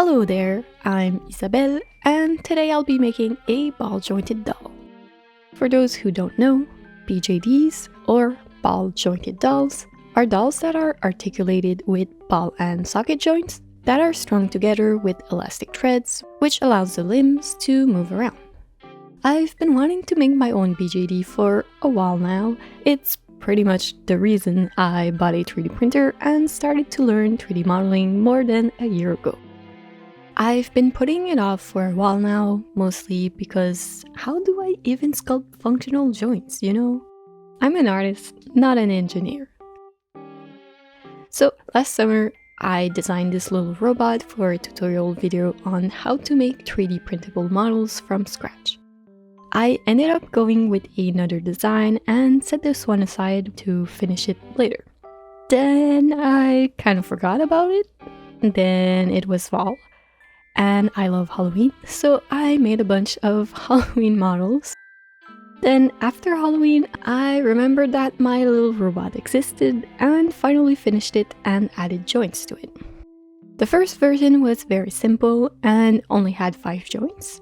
Hello there, I'm Isabel, and today I'll be making a ball-jointed doll. For those who don't know, BJDs, or ball-jointed dolls, are dolls that are articulated with ball and socket joints that are strung together with elastic threads, which allows the limbs to move around. I've been wanting to make my own BJD for a while now. It's pretty much the reason I bought a 3D printer and started to learn 3D modeling more than a year ago. I've been putting it off for a while now, mostly because how do I even sculpt functional joints, you know? I'm an artist, not an engineer. So last summer, I designed this little robot for a tutorial video on how to make 3D printable models from scratch. I ended up going with another design and set this one aside to finish it later. Then I kind of forgot about it. Then it was fall. And I love Halloween, so I made a bunch of Halloween models. Then after Halloween, I remembered that my little robot existed and finally finished it and added joints to it. The first version was very simple and only had 5 joints.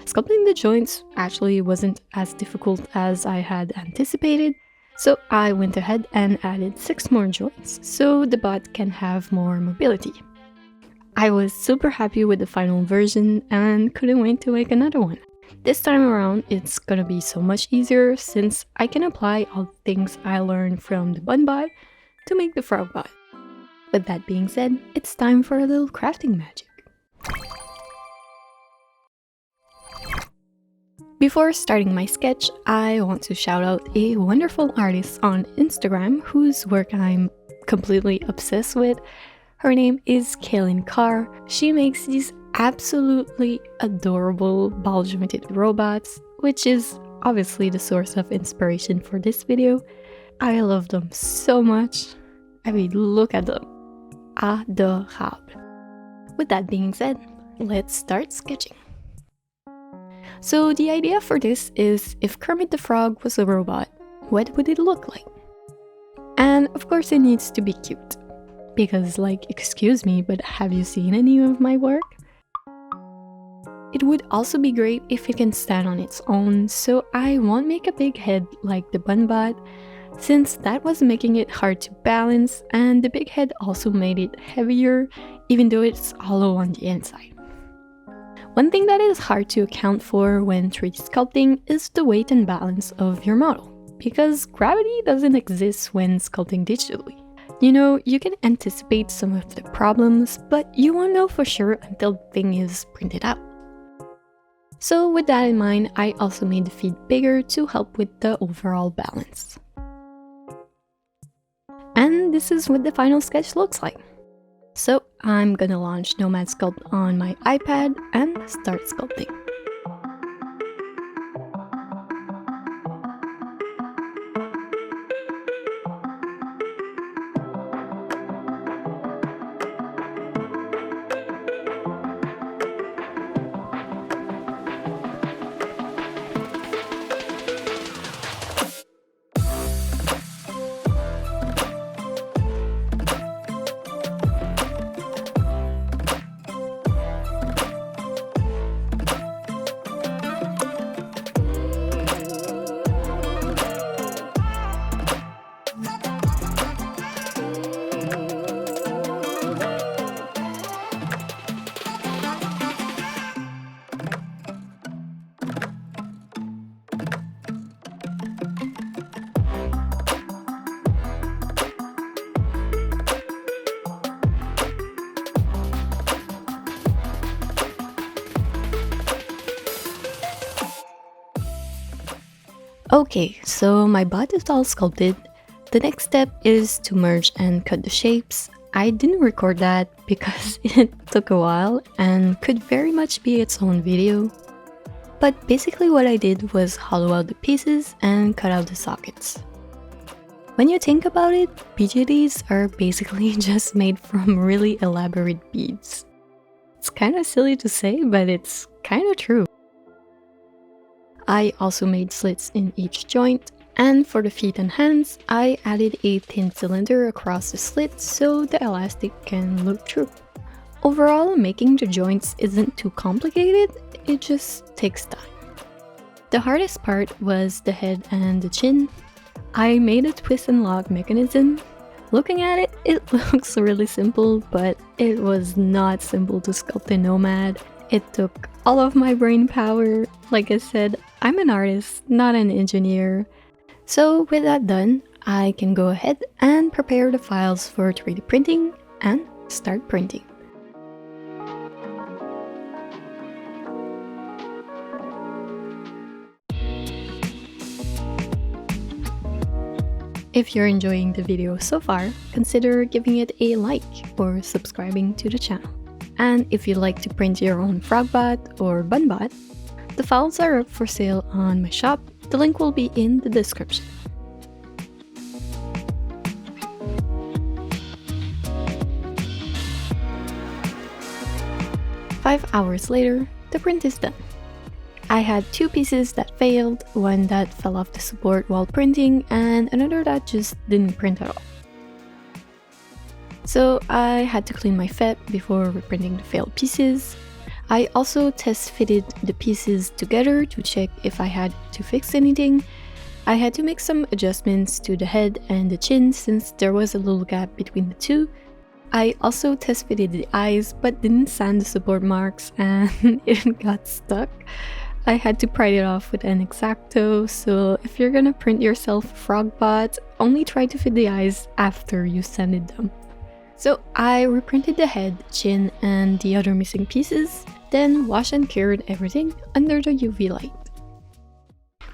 Sculpting the joints actually wasn't as difficult as I had anticipated, so I went ahead and added 6 more joints so the bot can have more mobility. I was super happy with the final version and couldn't wait to make another one. This time around, it's gonna be so much easier since I can apply all the things I learned from the bun bot to make the frog bot. With that being said, it's time for a little crafting magic. Before starting my sketch, I want to shout out a wonderful artist on Instagram whose work I'm completely obsessed with. Her name is Kaylin Carr. She makes these absolutely adorable ball-jointed robots, which is obviously the source of inspiration for this video. I love them so much. I mean, look at them. Adorable. With that being said, let's start sketching. So the idea for this is, if Kermit the Frog was a robot, what would it look like? And of course it needs to be cute. Because, like, excuse me, but have you seen any of my work? It would also be great if it can stand on its own, so I won't make a big head like the bun bot, since that was making it hard to balance, and the big head also made it heavier, even though it's hollow on the inside. One thing that is hard to account for when 3D sculpting is the weight and balance of your model, because gravity doesn't exist when sculpting digitally. You know, you can anticipate some of the problems, but you won't know for sure until the thing is printed out. So with that in mind, I also made the feet bigger to help with the overall balance. And this is what the final sketch looks like. So I'm gonna launch Nomad Sculpt on my iPad and start sculpting. Okay, so my bot is all sculpted. The next step is to merge and cut the shapes. I didn't record that because it took a while and could very much be its own video. But basically what I did was hollow out the pieces and cut out the sockets. When you think about it, BJDs are basically just made from really elaborate beads. It's kind of silly to say, but it's kind of true. I also made slits in each joint, and for the feet and hands, I added a thin cylinder across the slit so the elastic can look through. Overall, making the joints isn't too complicated, it just takes time. The hardest part was the head and the chin. I made a twist and lock mechanism. Looking at it, it looks really simple, but it was not simple to sculpt in Nomad. It took all of my brain power. Like I said, I'm an artist, not an engineer. So with that done, I can go ahead and prepare the files for 3D printing and start printing. If you're enjoying the video so far, consider giving it a like or subscribing to the channel. And if you'd like to print your own frogbot or bunbot, the files are up for sale on my shop. The link will be in the description. Five hours later, the print is done. I had two pieces that failed, one that fell off the support while printing, and another that just didn't print at all. So I had to clean my FEP before reprinting the failed pieces. I also test fitted the pieces together to check if I had to fix anything. I had to make some adjustments to the head and the chin since there was a little gap between the two. I also test fitted the eyes but didn't sand the support marks and it got stuck. I had to pry it off with an X-Acto, so if you're gonna print yourself a frogbot, only try to fit the eyes after you sanded them. So I reprinted the head, chin, and the other missing pieces, then washed and cured everything under the UV light.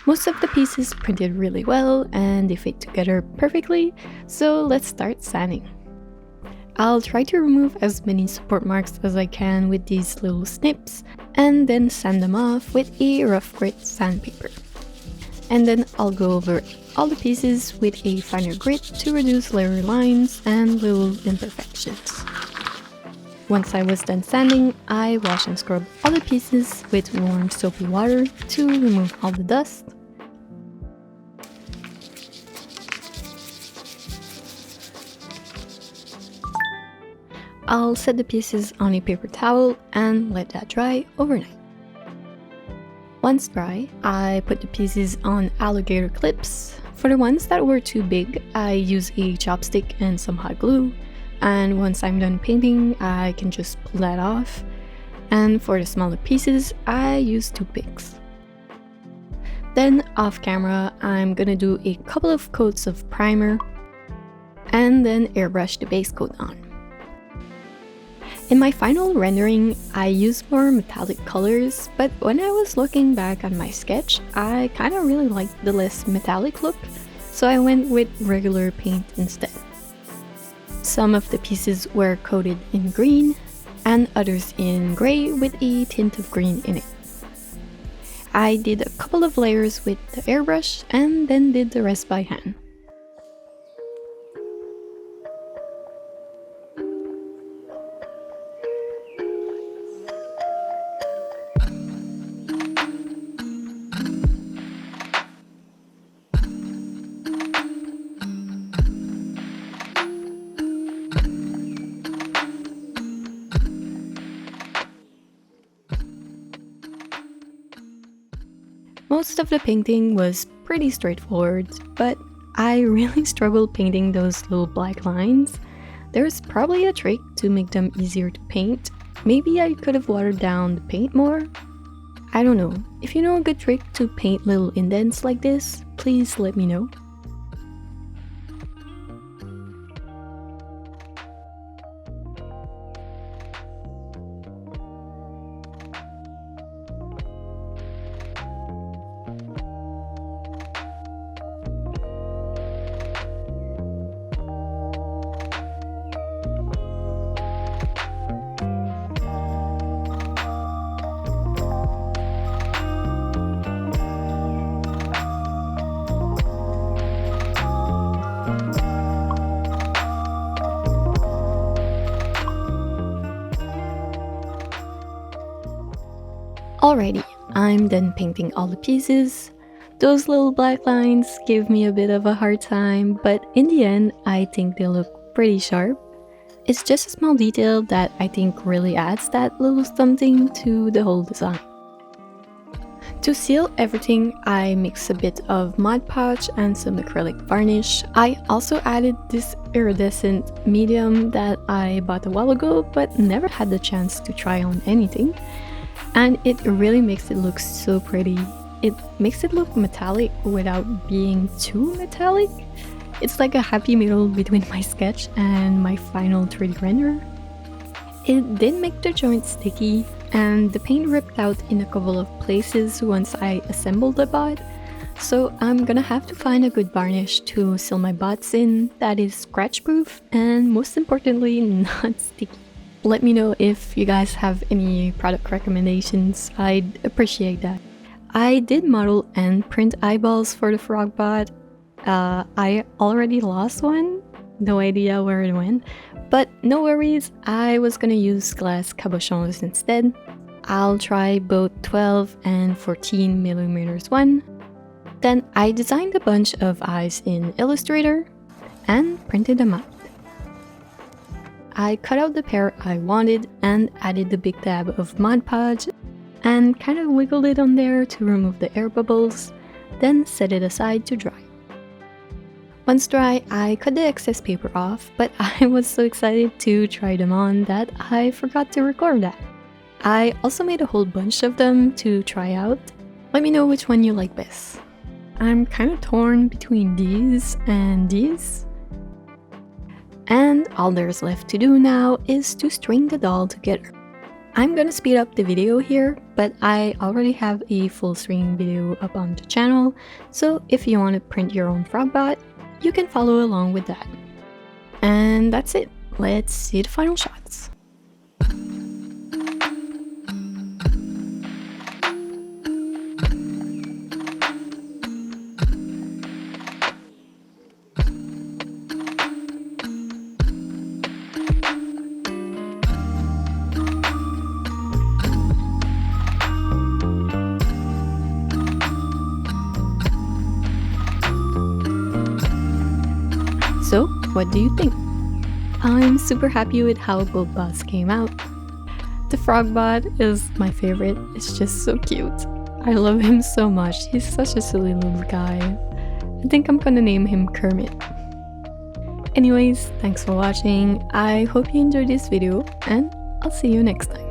Most of the pieces printed really well and they fit together perfectly, so let's start sanding. I'll try to remove as many support marks as I can with these little snips and then sand them off with a rough grit sandpaper. And then I'll go over all the pieces with a finer grit to reduce layer lines and little imperfections. Once I was done sanding, I washed and scrubbed all the pieces with warm soapy water to remove all the dust. I'll set the pieces on a paper towel and let that dry overnight. Once dry, I put the pieces on alligator clips. For the ones that were too big, I use a chopstick and some hot glue. And once I'm done painting, I can just pull that off. And for the smaller pieces, I use toothpicks. Then off camera, I'm gonna do a couple of coats of primer and then airbrush the base coat on. In my final rendering, I used more metallic colors, but when I was looking back on my sketch, I kind of really liked the less metallic look, so I went with regular paint instead. Some of the pieces were coated in green, and others in gray with a tint of green in it. I did a couple of layers with the airbrush, and then did the rest by hand. Most of the painting was pretty straightforward, but I really struggled painting those little black lines. There's probably a trick to make them easier to paint. Maybe I could have watered down the paint more? I don't know. If you know a good trick to paint little indents like this, please let me know. Alrighty, I'm done painting all the pieces. Those little black lines give me a bit of a hard time, but in the end, I think they look pretty sharp. It's just a small detail that I think really adds that little something to the whole design. To seal everything, I mixed a bit of Mod Podge and some acrylic varnish. I also added this iridescent medium that I bought a while ago but never had the chance to try on anything. And it really makes it look so pretty. It makes it look metallic without being too metallic. It's like a happy middle between my sketch and my final 3D render. It did make the joint sticky, and the paint ripped out in a couple of places once I assembled the bot, so I'm gonna have to find a good varnish to seal my bots in that is scratch proof and most importantly not sticky. Let me know if you guys have any product recommendations, I'd appreciate that. I did model and print eyeballs for the frog bot. I already lost one, no idea where it went, but no worries, I was gonna use glass cabochons instead. I'll try both 12 and 14mm one. Then I designed a bunch of eyes in Illustrator and printed them out. I cut out the pair I wanted and added the big dab of Mod Podge and kind of wiggled it on there to remove the air bubbles, then set it aside to dry. Once dry, I cut the excess paper off, but I was so excited to try them on that I forgot to record that. I also made a whole bunch of them to try out. Let me know which one you like best. I'm kind of torn between these and these. And all there's left to do now is to string the doll together. I'm gonna speed up the video here, but I already have a full string video up on the channel, so if you want to print your own frog bot, you can follow along with that. And that's it. Let's see the final shots. So, what do you think? I'm super happy with how both bots came out. The frog bot is my favorite, it's just so cute. I love him so much, he's such a silly little guy. I think I'm gonna name him Kermit. Anyways, thanks for watching, I hope you enjoyed this video, and I'll see you next time.